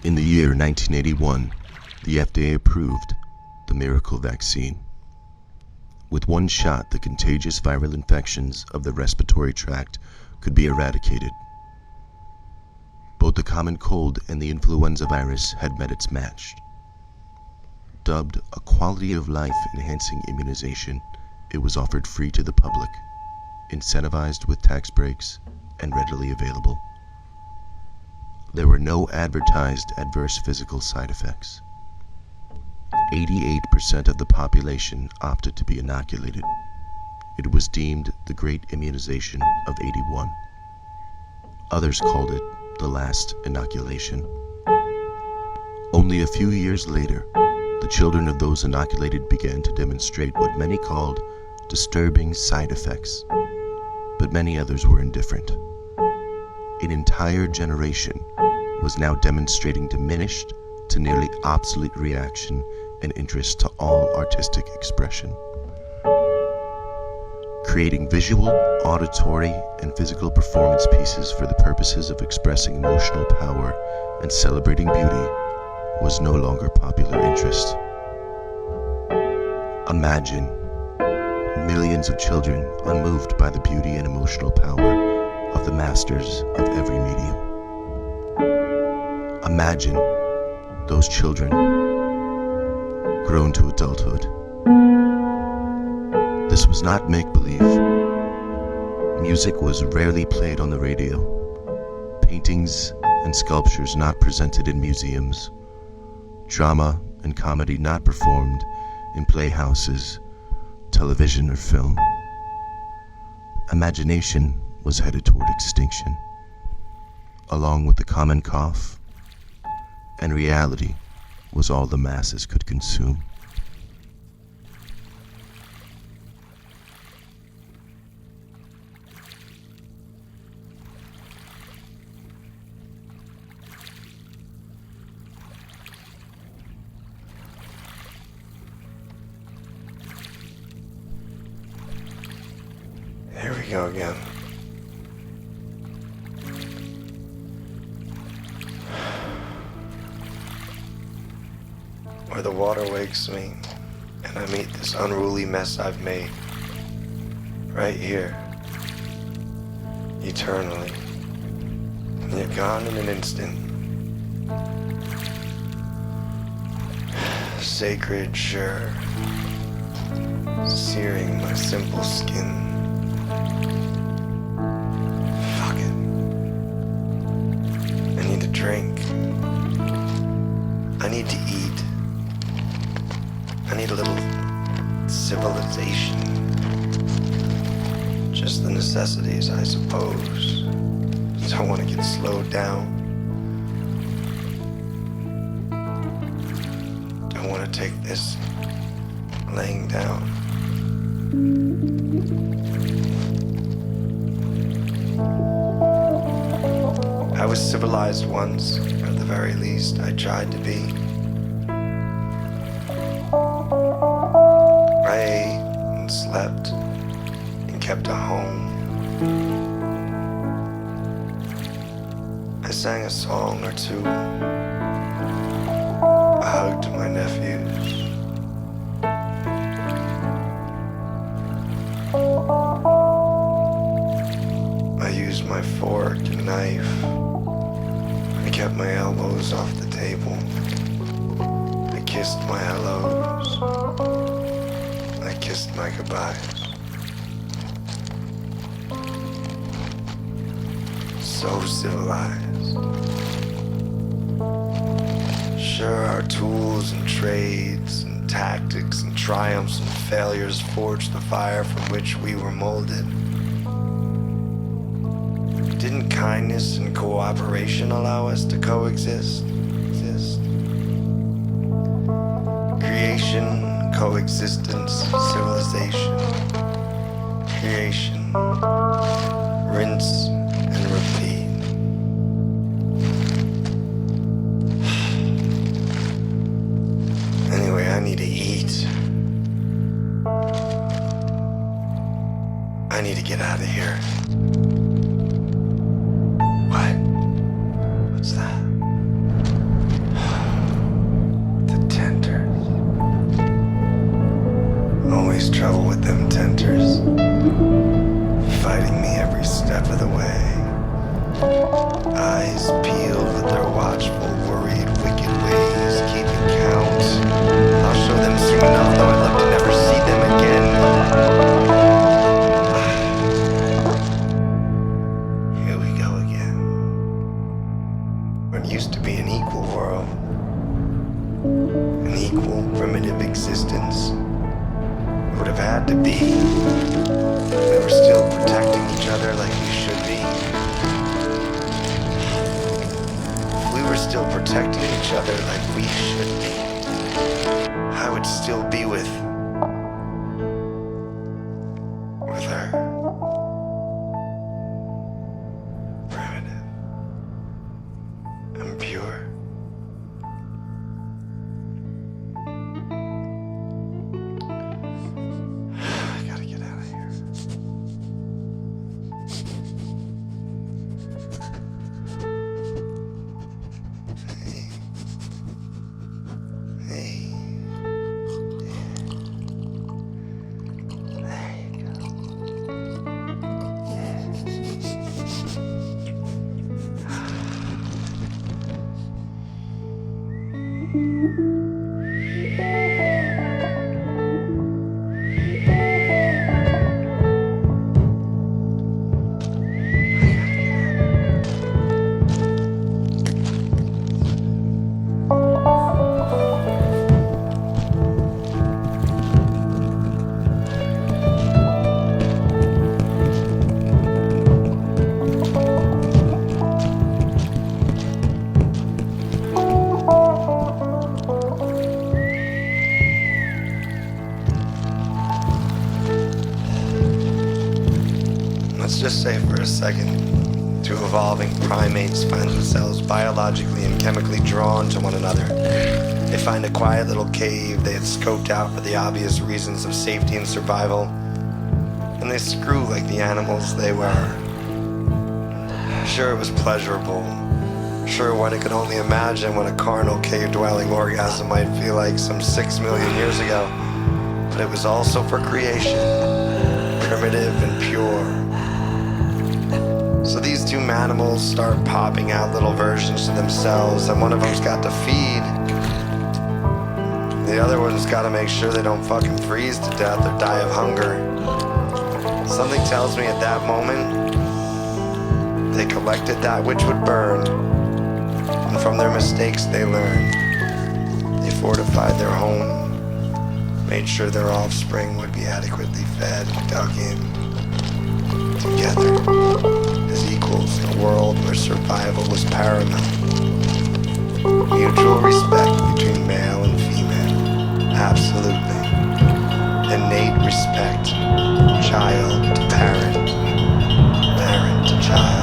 In the year 1981, the FDA approved the miracle vaccine. With one shot, the contagious viral infections of the respiratory tract could be eradicated. Both the common cold and the influenza virus had met its match. Dubbed a quality of life enhancing immunization, it was offered free to the public, incentivized with tax breaks, and readily available. There were no advertised adverse physical side effects. 88% of the population opted to be inoculated. It was deemed the Great Immunization of '81. Others called it the last inoculation. Only a few years later, the children of those inoculated began to demonstrate what many called disturbing side effects, but many others were indifferent. An entire generation was now demonstrating diminished to nearly obsolete reaction and interest to all artistic expression. Creating visual, auditory, and physical performance pieces for the purposes of expressing emotional power and celebrating beauty was no longer popular interest. Imagine millions of children unmoved by the beauty and emotional power of the masters of every medium. Imagine those children grown to adulthood. This was not make-believe. Music was rarely played on the radio. Paintings and sculptures not presented in museums. Drama and comedy not performed in playhouses, television, or film. Imagination was headed toward extinction, along with the common cough, and reality was all the masses could consume. Here we go again. Where the water wakes me, and I meet this unruly mess I've made. Right here. Eternally. And you're gone in an instant. Sacred, sure. Searing my simple skin. Fuck it. I need to drink. I need to eat. I need a little civilization. Just the necessities, I suppose. Don't want to get slowed down. Don't want to take this laying down. I was civilized once, or at the very least, I tried to be. I ate and slept and kept a home. I sang a song or two. I hugged my nephews. I used my fork and knife. I kept my elbows off the table. I kissed my hellos. I kissed my goodbyes. So civilized. Sure, our tools and trades and tactics and triumphs and failures forged the fire from which we were molded. Didn't kindness and cooperation allow us to coexist? Creation, coexistence, civilization. Creation, rinse and repeat. Anyway, I need to eat. I need to get out of here. What? What's that? away. Eyes peeled with their watchful, worried, wicked ways, keeping count. I'll show them soon enough, though I'd love to never see them again. Here we go again. What used to be an equal world, an equal primitive existence, it would have had to be. We were still protecting each other like we should be. If we were still protecting each other like we should be, I would still be with her. Primitive and pure. I gotta get out of here. Hey. Hey. There you go. Let's just say for a second, two evolving primates find themselves biologically and chemically drawn to one another. They find a quiet little cave they had scoped out for the obvious reasons of safety and survival, and they screw like the animals they were. Sure, it was pleasurable. Sure, one could only imagine what a carnal cave-dwelling orgasm might feel like some 6 million years ago, but it was also for creation, primitive and pure. So these two manimals start popping out little versions of themselves, and one of them's got to feed. The other one's got to make sure they don't fucking freeze to death or die of hunger. Something tells me at that moment, they collected that which would burn, and from their mistakes they learned. They fortified their home, made sure their offspring would be adequately fed and dug in. Together, as equals in a world where survival was paramount. Mutual respect between male and female, absolutely. Innate respect, child to parent, parent to child.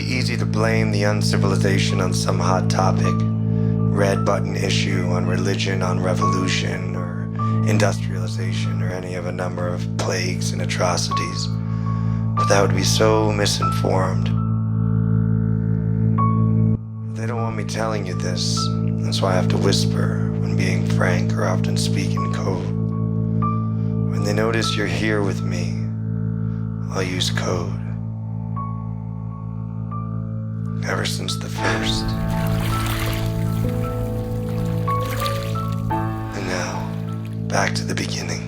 easy to blame the uncivilization on some hot topic, red button issue on religion, on revolution, or industrialization, or any of a number of plagues and atrocities. But that would be so misinformed. They don't want me telling you this. That's why I have to whisper when being frank, or often speak in code. When they notice you're here with me, I'll use code. Ever since the first. And now, back to the beginning.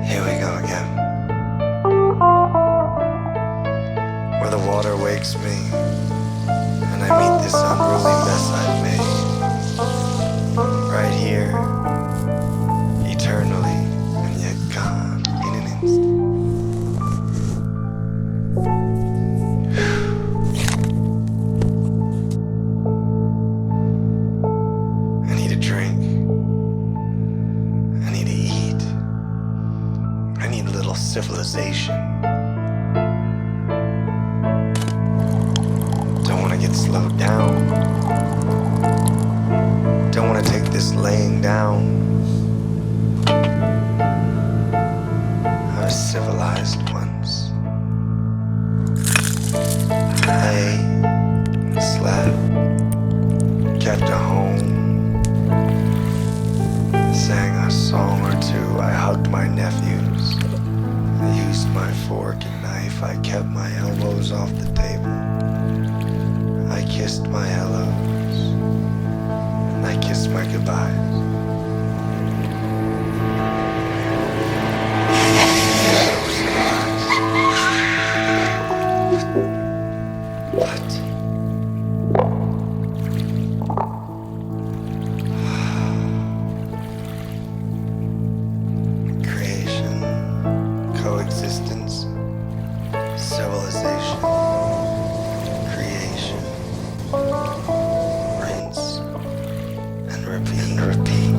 Here we go again. Where the water wakes me, and I meet this unruly mess I've made. Right here, eternally, and yet gone in an instant. I need a drink. I need to eat. I need a little civilization. Don't want to get slowed down. Don't want to take this laying down. I was civilized once. I slept, kept a home, sang a song or two. I hugged my nephews. I used my fork and knife. I kept my elbows off the table. I kissed my hellos. And I kissed my goodbyes. What? Creation, coexistence, civilization, creation, rinse, and repeat, and repeat.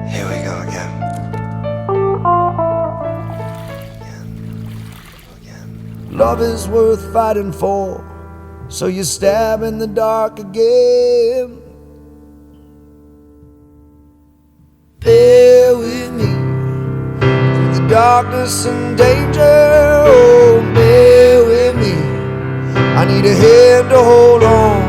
Here we go again. Again. Love is worth fighting for, so you stab in the dark again. Bear with me through the darkness and danger. Oh, bear with me. I need a hand to hold on.